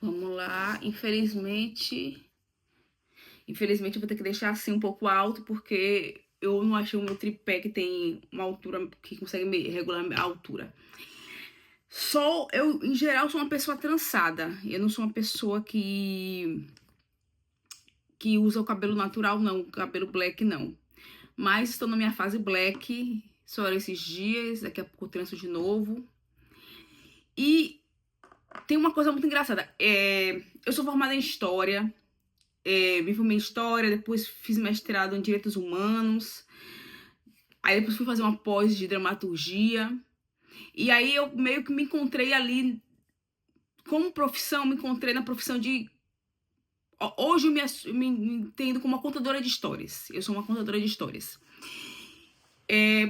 Vamos lá. Infelizmente eu vou ter que deixar assim um pouco alto, porque eu não achei o meu tripé que tem uma altura que consegue regular a altura. Eu, em geral, sou uma pessoa trançada. Eu não sou uma pessoa que usa o cabelo natural, não. O cabelo black, não. Mas estou na minha fase black. Só esses dias. Daqui a pouco eu tranço de novo. E tem uma coisa muito engraçada. Eu sou formada em História. Me formei em História. Depois fiz mestrado em Direitos Humanos. Aí depois fui fazer uma pós de Dramaturgia. E aí eu meio que me encontrei ali, como profissão, me encontrei na profissão de... Hoje eu me entendo como uma contadora de histórias. Eu sou uma contadora de histórias.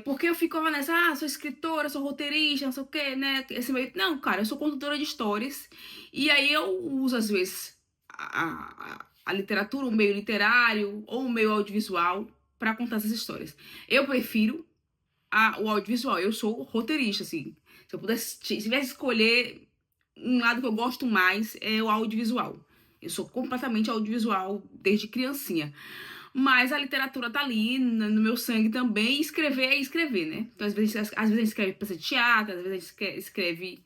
Porque eu ficava nessa, sou escritora, sou roteirista, não sei o quê, né? Esse meio... Não, cara, eu sou contadora de histórias. E aí eu uso, às vezes, a literatura, o meio literário ou o meio audiovisual para contar essas histórias. Eu prefiro o audiovisual. Eu sou roteirista, assim. Se eu pudesse, se tivesse escolher um lado que eu gosto mais, é o audiovisual. Eu sou completamente audiovisual desde criancinha. Mas a literatura tá ali no meu sangue também. E escrever é escrever, né? Então, às vezes a gente escreve peça de teatro, às vezes a gente escreve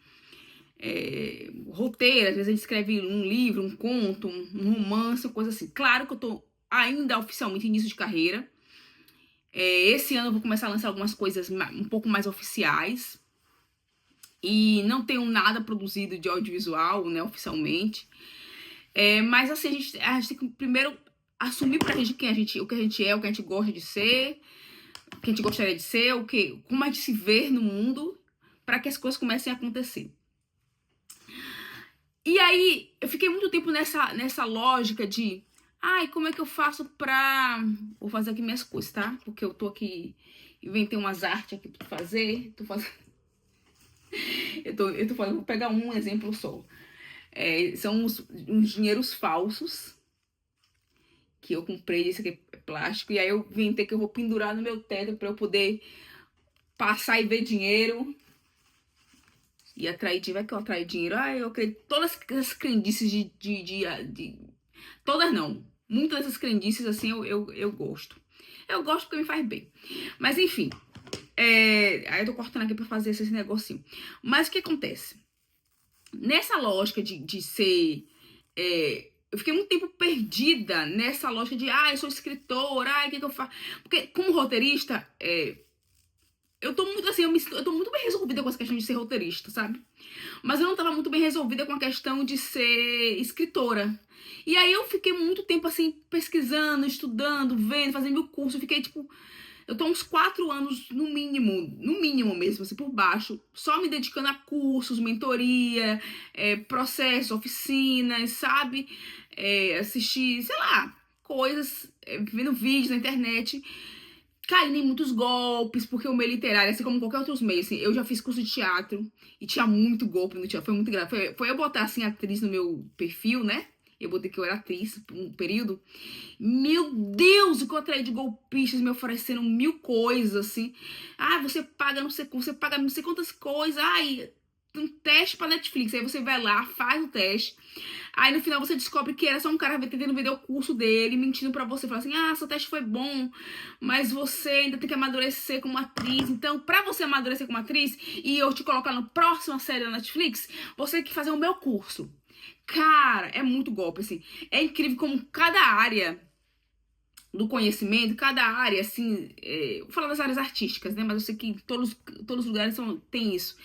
roteiro, às vezes a gente escreve um livro, um conto, um romance, coisa assim. Claro que eu tô ainda oficialmente em início de carreira. Esse ano eu vou começar a lançar algumas coisas um pouco mais oficiais. E não tenho nada produzido de audiovisual, né, oficialmente. Mas assim, a gente tem que primeiro assumir pra gente quem a gente, o que a gente é, o que a gente gosta de ser, o que a gente gostaria de ser, como a gente se vê no mundo, para que as coisas comecem a acontecer. E aí, eu fiquei muito tempo nessa lógica de, ai, como é que eu faço pra... Vou fazer aqui minhas coisas, tá? Porque eu tô aqui, inventei umas artes aqui pra fazer, tô fazendo... eu tô falando, vou pegar um exemplo só. São uns dinheiros falsos que eu comprei, esse aqui é plástico, e aí eu inventei que eu vou pendurar no meu teto pra eu poder passar e ver dinheiro e atrair dinheiro. Vai que eu atraio dinheiro. Eu acredito todas as crendices todas não. Muitas dessas crendices, assim, eu gosto. Eu gosto porque me faz bem. Mas enfim, aí eu tô cortando aqui pra fazer esse negocinho. Mas o que acontece? Nessa lógica de ser... eu fiquei muito tempo perdida nessa lógica de, eu sou escritora, o que eu faço? Porque, como roteirista, eu tô muito assim, eu tô muito bem resolvida com essa questão de ser roteirista, sabe? Mas eu não tava muito bem resolvida com a questão de ser escritora. E aí eu fiquei muito tempo assim, pesquisando, estudando, vendo, fazendo meu curso. Eu fiquei tipo... Eu tô uns 4 anos, no mínimo mesmo, assim, por baixo, só me dedicando a cursos, mentoria, processos, oficinas, sabe? Assistir, sei lá, coisas, vendo vídeos na internet, caindo em muitos golpes, porque o meio literário, assim como qualquer outro meio, assim, eu já fiz curso de teatro e tinha muito golpe no teatro, foi muito grave. Foi eu botar, assim, atriz no meu perfil, né? Eu botei que eu era atriz por um período. Meu Deus, o que eu atraí de golpistas me oferecendo 1000 coisas, assim. Você paga não sei, você paga não sei quantas coisas. Um teste pra Netflix. Aí você vai lá, faz o teste. Aí no final você descobre que era só um cara tentando vender o curso dele, mentindo pra você. Fala assim, seu teste foi bom, mas você ainda tem que amadurecer como atriz. Então, pra você amadurecer como atriz e eu te colocar na próxima série da Netflix, você tem que fazer o meu curso. Cara, é muito golpe, assim. É incrível como cada área do conhecimento, cada área, assim, vou falar das áreas artísticas, né? Mas eu sei que todos os lugares tem isso.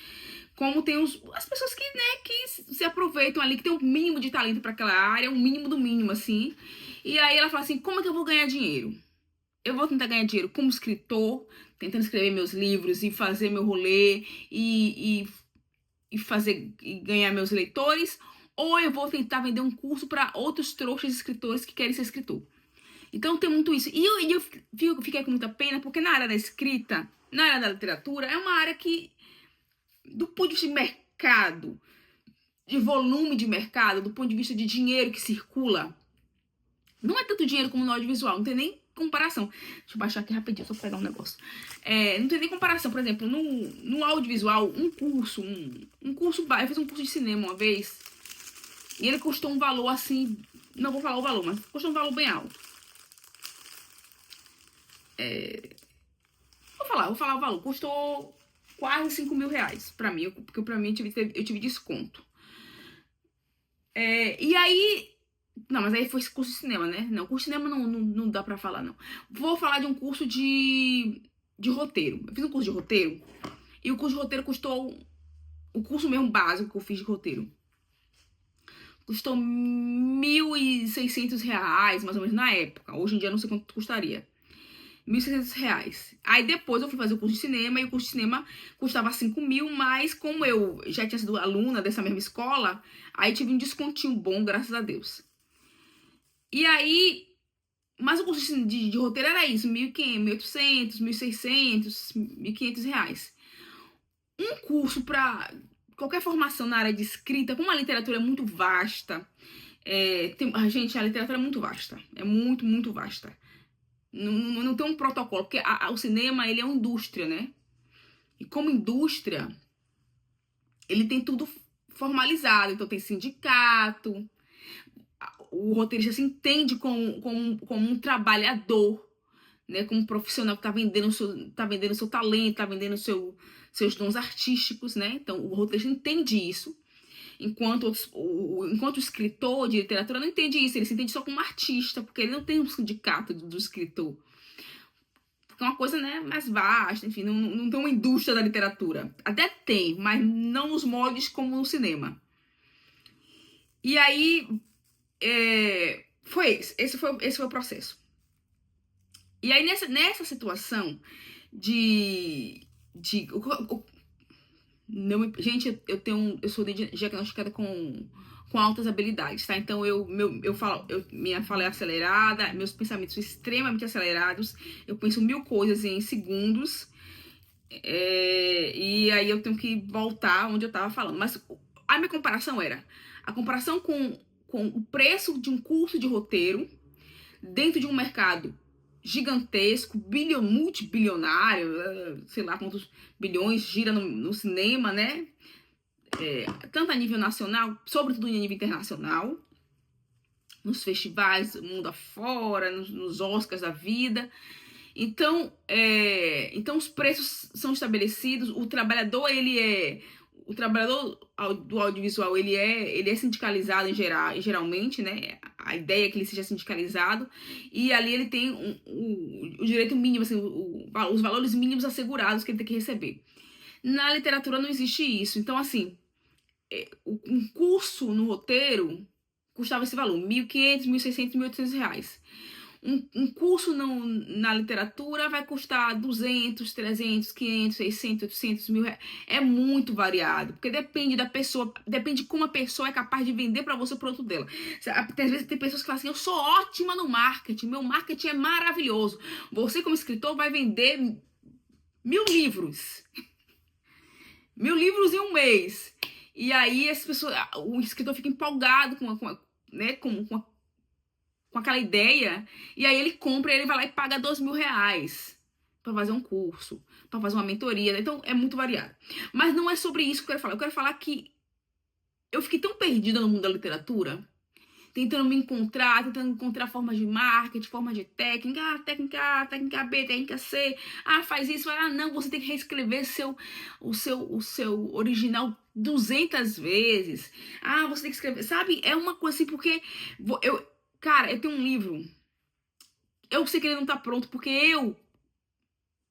Como tem as pessoas que, né, que se aproveitam ali, que tem um mínimo de talento para aquela área, um mínimo do mínimo, assim. E aí ela fala assim, como é que eu vou ganhar dinheiro? Eu vou tentar ganhar dinheiro como escritor, tentando escrever meus livros e fazer meu rolê e fazer e ganhar meus leitores, ou eu vou tentar vender um curso para outros trouxas escritores que querem ser escritor. Então tem muito isso. E eu fiquei com muita pena, porque na área da escrita, na área da literatura, é uma área que, do ponto de vista de mercado, de volume de mercado, do ponto de vista de dinheiro que circula, não é tanto dinheiro como no audiovisual, não tem nem comparação. Deixa eu baixar aqui rapidinho, só pra pegar um negócio. Não tem nem comparação, por exemplo, no audiovisual, um curso, eu fiz um curso de cinema uma vez, E ele custou um valor assim, não vou falar o valor, mas custou um valor bem alto. Vou falar o valor. Custou quase 5 mil reais pra mim, porque pra mim eu tive desconto. E aí... Não, mas aí foi esse curso de cinema, né? Não, curso de cinema não dá pra falar, não. Vou falar de um curso de roteiro. Eu fiz um curso de roteiro e o curso de roteiro custou... O curso mesmo básico que eu fiz de roteiro custou R$ 1.600, mais ou menos, na época. Hoje em dia eu não sei quanto custaria. R$ 1.600. Aí depois eu fui fazer o curso de cinema e o curso de cinema custava 5 mil, mas como eu já tinha sido aluna dessa mesma escola, aí tive um descontinho bom, graças a Deus. E aí, mas o curso de roteiro era isso, 1.500, 1.800, 1.600, R$ 1.500. Um curso para qualquer formação na área de escrita, como a literatura é muito vasta, gente, a literatura é muito vasta, é muito, muito vasta. Não tem um protocolo, porque o cinema, ele é uma indústria, né? E como indústria, ele tem tudo formalizado. Então tem sindicato, o roteirista se entende como um trabalhador, né? Como um profissional que tá vendendo o seu talento, tá vendendo seus dons artísticos, né? Então o roteirista entende isso. Enquanto o escritor de literatura não entende isso, ele se entende só como artista, porque ele não tem um sindicato do escritor. Porque é uma coisa, né, mais vasta, enfim, não tem uma indústria da literatura. Até tem, mas não nos moldes como no cinema. E aí, foi esse foi o processo. E aí, nessa situação gente, eu sou diagnosticada com altas habilidades, tá? Então minha fala é acelerada, meus pensamentos são extremamente acelerados, eu penso 1000 coisas em segundos, e aí eu tenho que voltar onde eu tava falando. Mas a minha comparação era a comparação com o preço de um curso de roteiro dentro de um mercado gigantesco, multibilionário, sei lá quantos bilhões gira no cinema, né? Tanto a nível nacional, sobretudo a nível internacional, nos festivais, mundo afora, nos Oscars da vida. Então, então os preços são estabelecidos, o trabalhador do audiovisual, ele é sindicalizado geralmente, né? A ideia é que ele seja sindicalizado, e ali ele tem o direito mínimo, assim, os valores mínimos assegurados que ele tem que receber. Na literatura não existe isso. Então, assim, um curso no roteiro custava esse valor, R$ 1.500, 1.600, R$ 1.800. Um curso na literatura vai custar 200, 300, 500, 600, 800 mil reais. É muito variado, porque depende da pessoa, depende de como a pessoa é capaz de vender para você o produto dela. Às vezes tem pessoas que falam assim, eu sou ótima no marketing, meu marketing é maravilhoso. Você como escritor vai vender 1000 livros. 1000 livros em um mês. E aí o escritor fica empolgado com aquela ideia, e aí ele compra e ele vai lá e paga R$ 2.000 para fazer um curso, para fazer uma mentoria. Então é muito variado. Mas não é sobre isso que eu quero falar. Eu quero falar que eu fiquei tão perdida no mundo da literatura, tentando encontrar formas de marketing, formas de técnica, técnica B, técnica C. Faz isso, não, você tem que reescrever o seu original 200 vezes. Você tem que escrever, sabe? É uma coisa assim, porque cara, eu tenho um livro, eu sei que ele não tá pronto, porque eu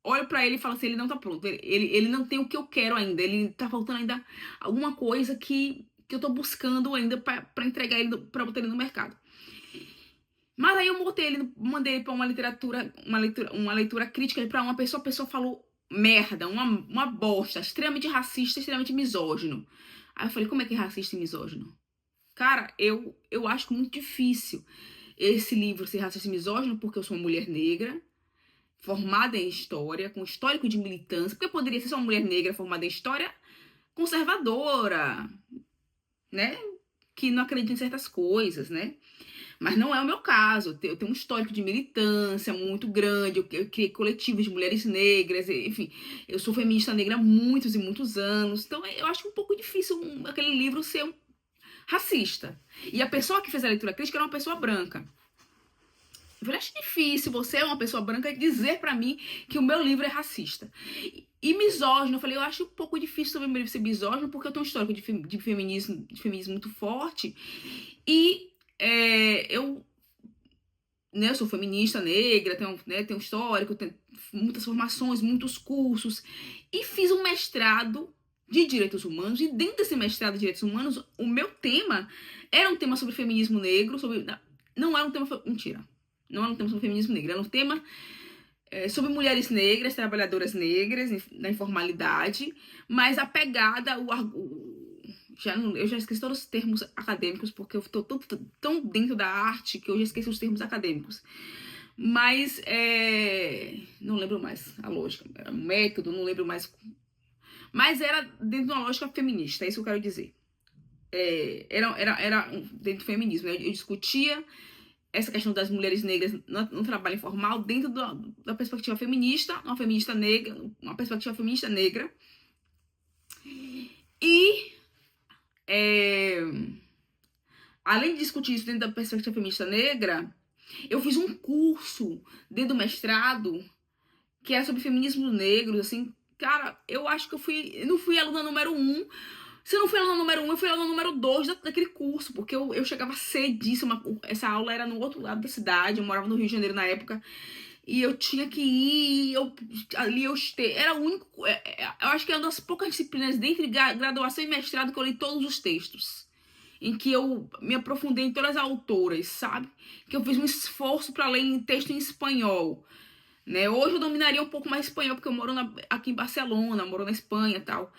olho pra ele e falo assim, ele não tá pronto, ele não tem o que eu quero ainda, ele tá faltando ainda alguma coisa que eu tô buscando ainda pra entregar ele, pra botar ele no mercado. Mas aí eu mandei ele pra uma leitura crítica pra uma pessoa, a pessoa falou merda, uma bosta, extremamente racista, extremamente misógino. Aí eu falei, como é que é racista e misógino? Cara, eu acho muito difícil esse livro ser racista e misógino, porque eu sou uma mulher negra, formada em história, com histórico de militância, porque eu poderia ser só uma mulher negra formada em história conservadora, né? Que não acredita em certas coisas, né? Mas não é o meu caso. Eu tenho um histórico de militância muito grande, eu criei coletivos de mulheres negras, enfim, eu sou feminista negra há muitos e muitos anos, então eu acho um pouco difícil aquele livro ser racista. E a pessoa que fez a leitura crítica era uma pessoa branca. Eu falei, acho difícil você, uma pessoa branca, dizer pra mim que o meu livro é racista. E misógino, eu falei, eu acho um pouco difícil sobre o meu livro ser misógino, porque eu tenho um histórico de feminismo muito forte. E eu sou feminista negra, tenho um histórico, tenho muitas formações, muitos cursos. E fiz um mestrado de direitos humanos. E dentro desse mestrado de direitos humanos, o meu tema era um tema sobre feminismo negro, não era um tema... Mentira. Não era um tema sobre feminismo negro, era um tema sobre mulheres negras, trabalhadoras negras, na informalidade, mas a pegada, eu já esqueci todos os termos acadêmicos, porque eu estou tão dentro da arte que eu já esqueci os termos acadêmicos. Mas, não lembro mais a lógica, era um método, não lembro mais. Mas era dentro de uma lógica feminista, é isso que eu quero dizer. Era dentro do feminismo, eu discutia essa questão das mulheres negras no trabalho informal dentro da perspectiva feminista, uma perspectiva feminista negra. E além de discutir isso dentro da perspectiva feminista negra, eu fiz um curso dentro do mestrado que era sobre feminismo negro, assim, cara, eu acho que eu não fui aluna número 1. Se eu não fui aluna número 1, eu fui aluna número 2 daquele curso, porque eu chegava cedíssima. Essa aula era no outro lado da cidade, eu morava no Rio de Janeiro na época, e eu tinha que ir, era o único, eu acho que era uma das poucas disciplinas dentro de graduação e mestrado que eu li todos os textos, em que eu me aprofundei em todas as autoras, sabe? Que eu fiz um esforço para ler em texto em espanhol, né? Hoje eu dominaria um pouco mais espanhol, porque eu moro aqui em Barcelona, moro na Espanha e tal.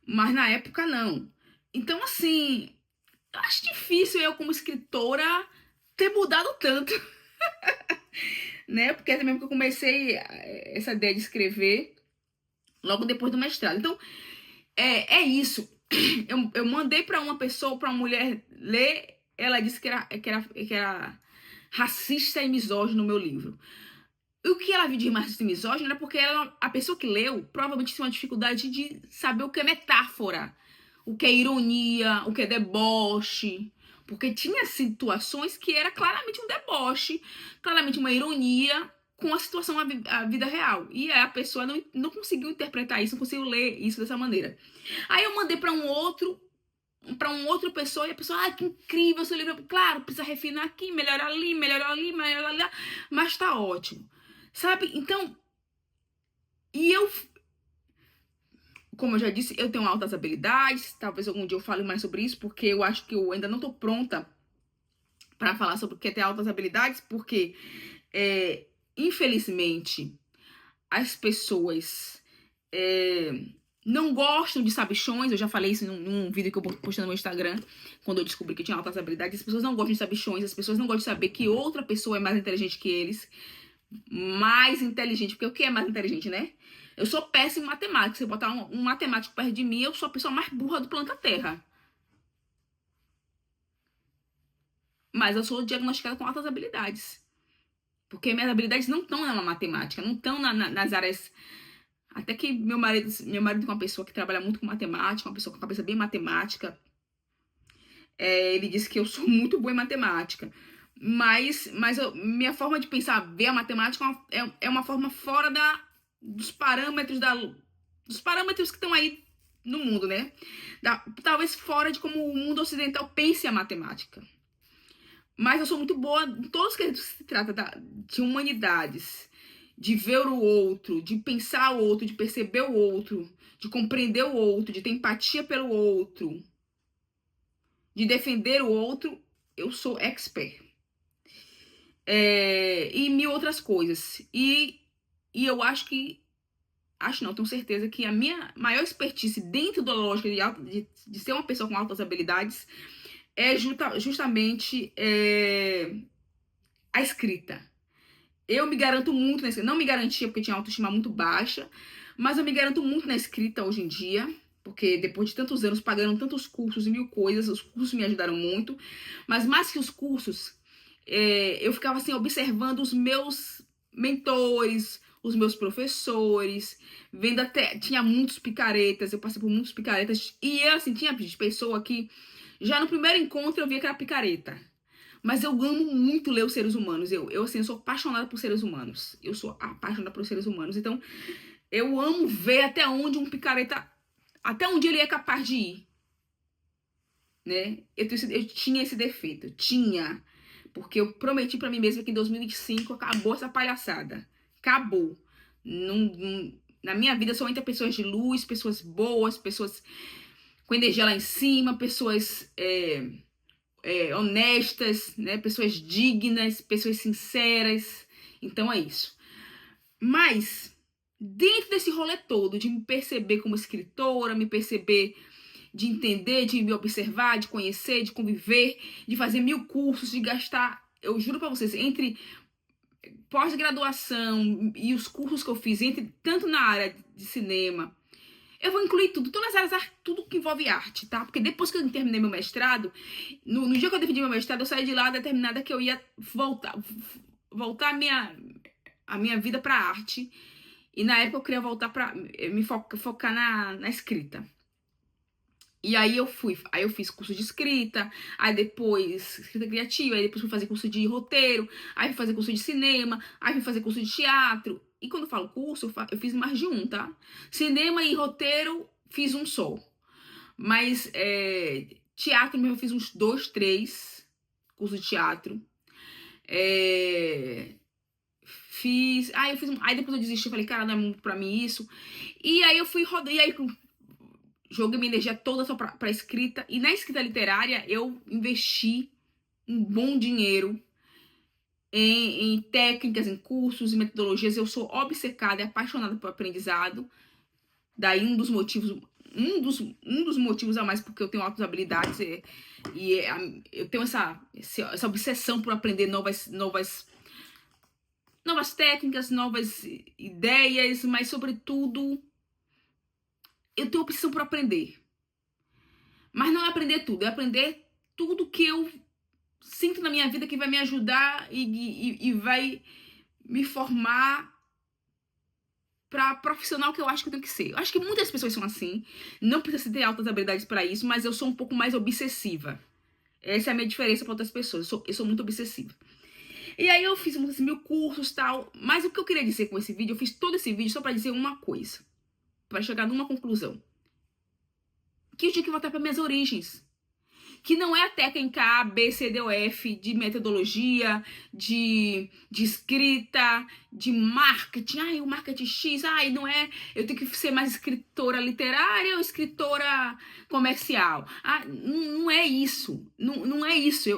Mas na época, não. Então, assim, eu acho difícil eu, como escritora, ter mudado tanto. Né? Porque é mesmo que eu comecei essa ideia de escrever logo depois do mestrado. Então, é isso. Eu mandei pra uma pessoa, pra uma mulher ler, ela disse que era racista e misógino no meu livro. E o que ela viu de racista e misógino era porque a pessoa que leu provavelmente tinha uma dificuldade de saber o que é metáfora, o que é ironia, o que é deboche. Porque tinha situações que era claramente um deboche, claramente uma ironia com a situação, a vida real. E a pessoa não conseguiu interpretar isso, não conseguiu ler isso dessa maneira. Aí eu mandei para uma outra pessoa, e a pessoa, que incrível seu livro. Claro, precisa refinar aqui, melhorar ali, mas tá ótimo. Sabe? Então, como eu já disse, eu tenho altas habilidades. Talvez algum dia eu fale mais sobre isso, porque eu acho que eu ainda não tô pronta para falar sobre o que é ter altas habilidades, porque, infelizmente, as pessoas não gostam de sabichões. Eu já falei isso num vídeo que eu postei no meu Instagram, quando eu descobri que eu tinha altas habilidades. As pessoas não gostam de sabichões, as pessoas não gostam de saber que outra pessoa é mais inteligente que eles. Mais inteligente, porque o que é mais inteligente, né? Eu sou péssima em matemática. Se eu botar um matemático perto de mim, eu sou a pessoa mais burra do planeta Terra. Mas eu sou diagnosticada com altas habilidades. Porque minhas habilidades não estão na matemática, não estão nas áreas... Até que meu marido é uma pessoa que trabalha muito com matemática, uma pessoa com a cabeça bem matemática. Ele disse que eu sou muito boa em matemática. Mas minha forma de pensar, ver a matemática é uma forma fora dos parâmetros que estão aí no mundo, né? Talvez fora de como o mundo ocidental pense a matemática. Mas eu sou muito boa em todos os que se trata de humanidades, de ver o outro, de pensar o outro, de perceber o outro, de compreender o outro, de ter empatia pelo outro, de defender o outro. Eu sou expert. E mil outras coisas. E eu tenho certeza que a minha maior expertise dentro da lógica de ser uma pessoa com altas habilidades é justamente a escrita. Eu me garanto muito na escrita. Não me garantia porque tinha autoestima muito baixa, mas eu me garanto muito na escrita hoje em dia, porque depois de tantos anos pagando tantos cursos e mil coisas, os cursos me ajudaram muito. Mas mais que os cursos, eu ficava assim observando os meus mentores, os meus professores, tinha muitos picaretas, eu passei por muitos picaretas, e assim, tinha pessoa que Já no primeiro encontro eu via que era picareta. Mas eu amo muito ler os seres humanos. Assim, eu sou apaixonada por seres humanos. Eu sou apaixonada por seres humanos. Então, eu amo ver até onde um picareta, até onde ele é capaz de ir, né? Eu tinha esse defeito, tinha. Porque eu prometi pra mim mesma que em 2025 acabou essa palhaçada. Acabou. Na minha vida só entra pessoas de luz, pessoas boas, pessoas com energia lá em cima, pessoas honestas, né? Pessoas dignas, pessoas sinceras. Então é isso. Mas, dentro desse rolê todo, de me perceber como escritora, me perceber, de entender, de me observar, de conhecer, de conviver, de fazer 1000 cursos, de gastar, eu juro pra vocês, entre pós-graduação e os cursos que eu fiz, tanto na área de cinema, eu vou incluir tudo, todas as áreas, tudo que envolve arte, tá? Porque depois que eu terminei meu mestrado, no dia que eu defendi meu mestrado, eu saí de lá determinada que eu ia voltar a minha vida pra arte. E na época eu queria voltar pra me focar na escrita. E aí eu fiz curso de escrita, aí depois escrita criativa, aí depois fui fazer curso de roteiro, aí fui fazer curso de cinema, aí fui fazer curso de teatro. E quando eu falo curso, eu fiz mais de um, tá? Cinema e roteiro, fiz um só. Mas teatro mesmo, eu fiz uns 2, 3 cursos de teatro. Fiz. Aí depois eu desisti, falei, cara, não é muito pra mim isso. E aí eu fui rodando, e aí joguei minha energia toda só pra escrita. E na escrita literária eu investi um bom dinheiro em técnicas, em cursos, em metodologias. Eu sou obcecada e apaixonada por aprendizado. Daí um dos motivos a mais porque eu tenho altas habilidades eu tenho essa obsessão por aprender novas técnicas, novas ideias, mas sobretudo eu tenho obsessão por aprender. Mas não é aprender tudo, é aprender tudo que eu sinto na minha vida que vai me ajudar e vai me formar para profissional que eu acho que eu tenho que ser. Eu acho que muitas pessoas são assim, não precisa ter altas habilidades para isso, mas eu sou um pouco mais obsessiva. Essa é a minha diferença para outras pessoas. Eu sou muito obsessiva. E aí eu fiz uns 1000 cursos e tal, mas o que eu queria dizer com esse vídeo, eu fiz todo esse vídeo só para dizer uma coisa, para chegar numa conclusão. Que eu tinha que voltar para minhas origens. Que não é a técnica A, B, C, D, O, F de metodologia, de escrita, de marketing. Ai, o marketing X, ai, não é. Eu tenho que ser mais escritora literária ou escritora comercial. Ah, não é isso. Não é isso.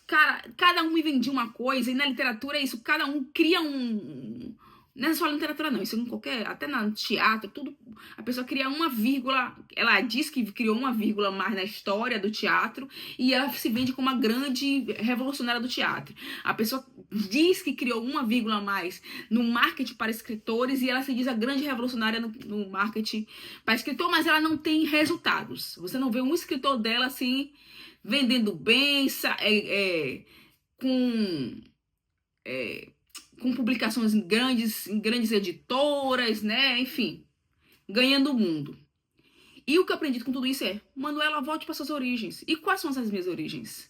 Cara, cada um me vendia uma coisa, e na literatura é isso. Cada um cria um. Não é só na literatura, não. Isso em qualquer. Até no teatro, tudo. A pessoa cria uma vírgula. Ela diz que criou uma vírgula mais na história do teatro. E ela se vende como uma grande revolucionária do teatro. A pessoa diz que criou uma vírgula a mais no marketing para escritores. E ela se diz a grande revolucionária no marketing para escritor. Mas ela não tem resultados. Você não vê um escritor dela assim, vendendo bem, com publicações em grandes editoras, né? Enfim, ganhando o mundo. E o que eu aprendi com tudo isso é, Manuela, volte para suas origens. E quais são as minhas origens?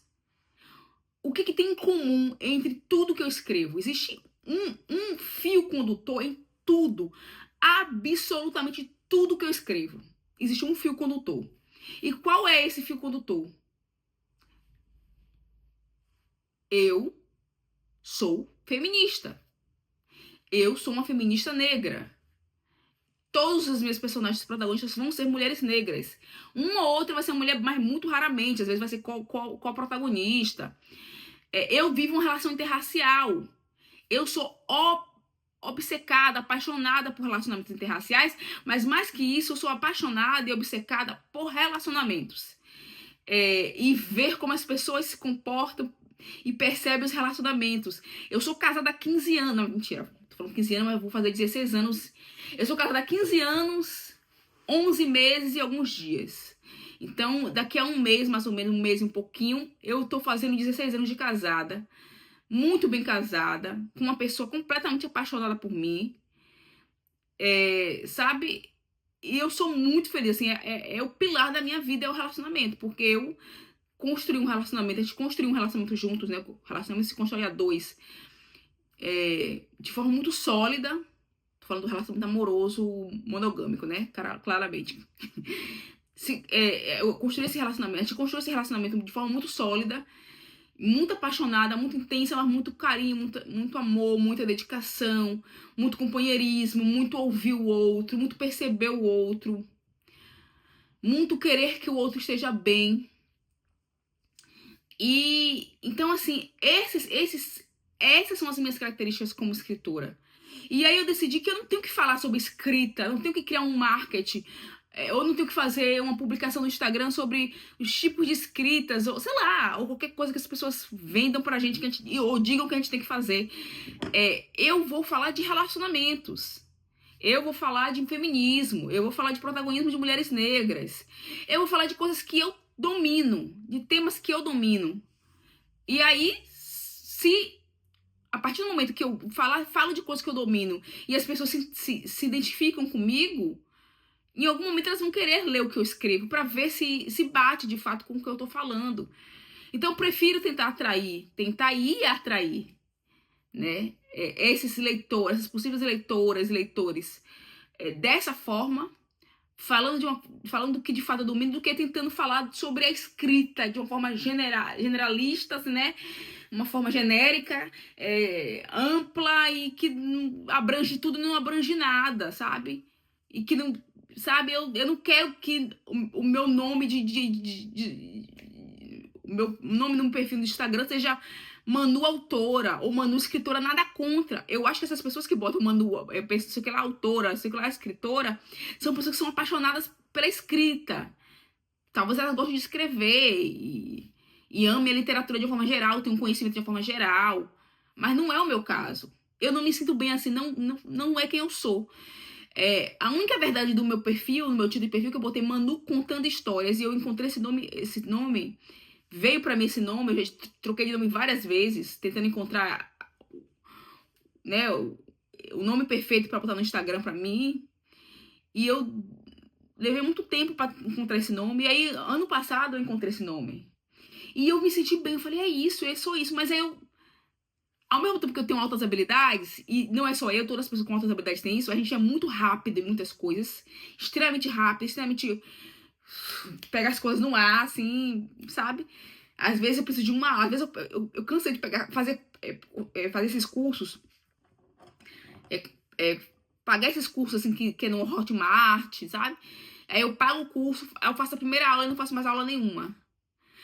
O que tem em comum entre tudo que eu escrevo? Existe um fio condutor em tudo. Absolutamente tudo que eu escrevo. Existe um fio condutor. E qual é esse fio condutor? Eu sou feminista. Eu sou uma feminista negra. Todos os meus personagens protagonistas vão ser mulheres negras. Uma ou outra vai ser uma mulher, mas muito raramente. Às vezes vai ser co-protagonista. Eu vivo uma relação interracial. Eu sou obcecada, apaixonada por relacionamentos interraciais. Mas mais que isso, eu sou apaixonada e obcecada por relacionamentos. E ver como as pessoas se comportam e percebem os relacionamentos. Eu sou casada há 15 anos. Não, mentira. Tô falando 15 anos, mas eu vou fazer 16 anos. Eu sou casada há 15 anos, 11 meses e alguns dias. Então, daqui a um mês, mais ou menos, um mês e um pouquinho, eu tô fazendo 16 anos de casada. Muito bem casada. Com uma pessoa completamente apaixonada por mim. Sabe? E eu sou muito feliz, assim, é o pilar da minha vida, é o relacionamento, porque eu construí um relacionamento, a gente construiu um relacionamento juntos, né? O relacionamento se constrói a dois, de forma muito sólida. Tô falando do relacionamento amoroso, monogâmico, né? Claramente. Eu construí esse relacionamento, a gente construiu esse relacionamento de forma muito sólida, muito apaixonada, muito intensa, mas muito carinho, muito amor, muita dedicação, muito companheirismo, muito ouvir o outro, muito perceber o outro, muito querer que o outro esteja bem. E então, assim, essas são as minhas características como escritora. E aí eu decidi que eu não tenho que falar sobre escrita, eu não tenho que criar um marketing, eu não tenho que fazer uma publicação no Instagram sobre os tipos de escritas, ou sei lá, ou qualquer coisa que as pessoas vendam pra gente, ou digam que a gente tem que fazer. Eu vou falar de relacionamentos. Eu vou falar de feminismo, eu vou falar de protagonismo de mulheres negras, eu vou falar de coisas que eu domino, de temas que eu domino. E aí, se a partir do momento que eu falo de coisas que eu domino e as pessoas se identificam comigo, em algum momento elas vão querer ler o que eu escrevo para ver se bate de fato com o que eu tô falando. Então eu prefiro tentar ir e atrair, né? Esses leitores, essas possíveis leitoras e leitores, dessa forma, falando do que de fato eu domino, do que tentando falar sobre a escrita de uma forma generalista, assim, né? Uma forma genérica, ampla e que abrange tudo e não abrange nada, sabe? E que não, sabe, eu não quero que o meu nome o meu nome no perfil do Instagram seja Manu autora ou Manu escritora, nada contra. Eu acho que essas pessoas que botam Manu, sei lá, autora, sei lá, escritora, são pessoas que são apaixonadas pela escrita. Talvez elas gostem de escrever e amem a literatura de uma forma geral, tenham um conhecimento de uma forma geral. Mas não é o meu caso. Eu não me sinto bem assim, não é quem eu sou. A única verdade do meu perfil, no meu título de perfil, que eu botei Manu contando histórias, e eu encontrei esse nome, veio pra mim esse nome, eu já troquei de nome várias vezes, tentando encontrar, né, o nome perfeito pra botar no Instagram pra mim, e eu levei muito tempo pra encontrar esse nome, e aí, ano passado, eu encontrei esse nome. E eu me senti bem, eu falei, é isso, é só isso, mas aí eu, ao mesmo tempo que eu tenho altas habilidades, e não é só eu, todas as pessoas com altas habilidades têm isso, a gente é muito rápido em muitas coisas, extremamente rápido, extremamente pegar as coisas no ar, assim, sabe? Às vezes eu preciso de uma aula, às vezes eu cansei de fazer esses cursos, pagar esses cursos, assim, que é no Hotmart, sabe? Aí eu pago o curso, aí eu faço a primeira aula e não faço mais aula nenhuma.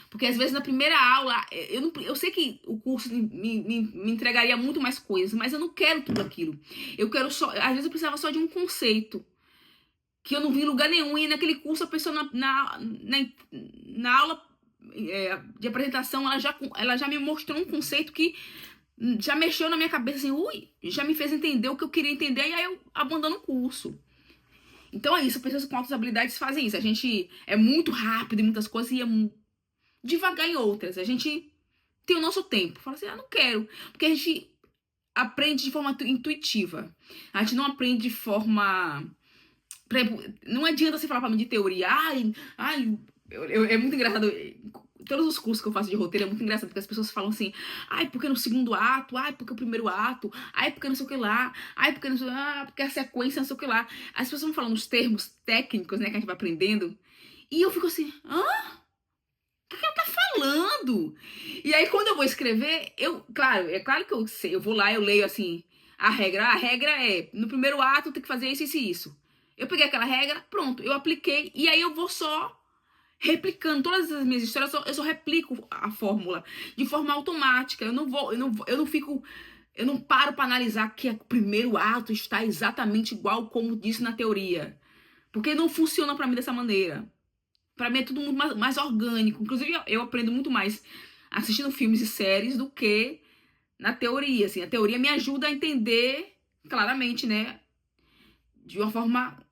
Porque às vezes na primeira aula, eu sei que o curso me entregaria muito mais coisas, mas eu não quero tudo aquilo. Eu quero só, às vezes eu precisava só de um conceito, que eu não vi em lugar nenhum, e naquele curso a pessoa na aula de apresentação, ela já me mostrou um conceito que já mexeu na minha cabeça, assim, já me fez entender o que eu queria entender, e aí eu abandono o curso. Então é isso, pessoas com altas habilidades fazem isso. A gente é muito rápido em muitas coisas e devagar em outras. A gente tem o nosso tempo. Fala assim, não quero. Porque a gente aprende de forma intuitiva. A gente não aprende de forma... Por exemplo, não adianta você falar pra mim de teoria. É muito engraçado. Todos os cursos que eu faço de roteiro é muito engraçado, porque as pessoas falam assim, porque no segundo ato, porque o primeiro ato, porque não sei o que lá, porque não sei, porque a sequência não sei o que lá. As pessoas vão falando os termos técnicos, né, que a gente vai aprendendo, e eu fico assim, o que ela tá falando? E aí, quando eu vou escrever, é claro que eu sei, eu vou lá, eu leio assim, a regra é, no primeiro ato tem que fazer isso, isso e isso. Eu peguei aquela regra, pronto, eu apliquei, e aí eu vou só replicando todas as minhas histórias, eu só replico a fórmula de forma automática. Eu não paro para analisar que o primeiro ato está exatamente igual como disse na teoria, porque não funciona para mim dessa maneira. Para mim é tudo muito mais orgânico. Inclusive eu aprendo muito mais assistindo filmes e séries do que na teoria. Assim, a teoria me ajuda a entender claramente, né, de uma forma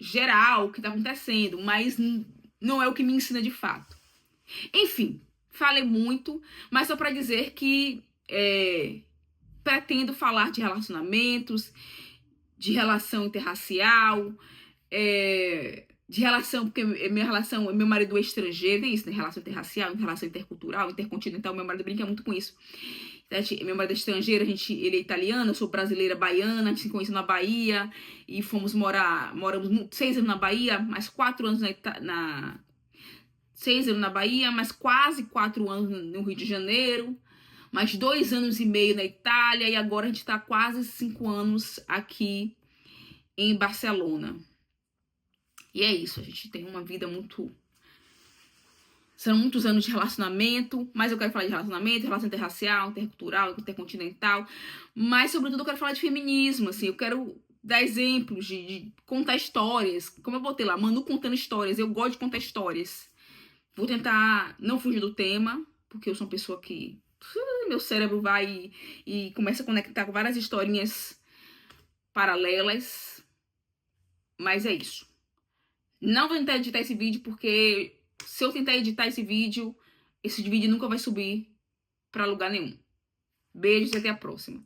geral o que está acontecendo, mas não é o que me ensina de fato. Enfim, falei muito, mas só para dizer que pretendo falar de relacionamentos, de relação interracial, de relação, porque minha relação, meu marido é estrangeiro, tem isso, né? Relação interracial, relação intercultural, intercontinental, meu marido brinca muito com isso. Meu marido é estrangeiro, ele é italiano, eu sou brasileira, baiana, a gente se conheceu na Bahia e moramos 6 anos na Bahia, mais 4 anos 6 anos na Bahia, mais quase 4 anos no Rio de Janeiro, mais 2 anos e meio na Itália e agora a gente tá quase 5 anos aqui em Barcelona. E é isso, a gente tem uma vida muito... São muitos anos de relacionamento, mas eu quero falar de relacionamento, relação interracial, intercultural, intercontinental, mas sobretudo eu quero falar de feminismo, assim, eu quero dar exemplos de contar histórias, como eu botei lá, Manu contando histórias, eu gosto de contar histórias. Vou tentar não fugir do tema, porque eu sou uma pessoa que meu cérebro vai e começa a conectar com várias historinhas paralelas, mas é isso. Não vou tentar editar esse vídeo, porque se eu tentar editar esse vídeo nunca vai subir pra lugar nenhum. Beijos e até a próxima.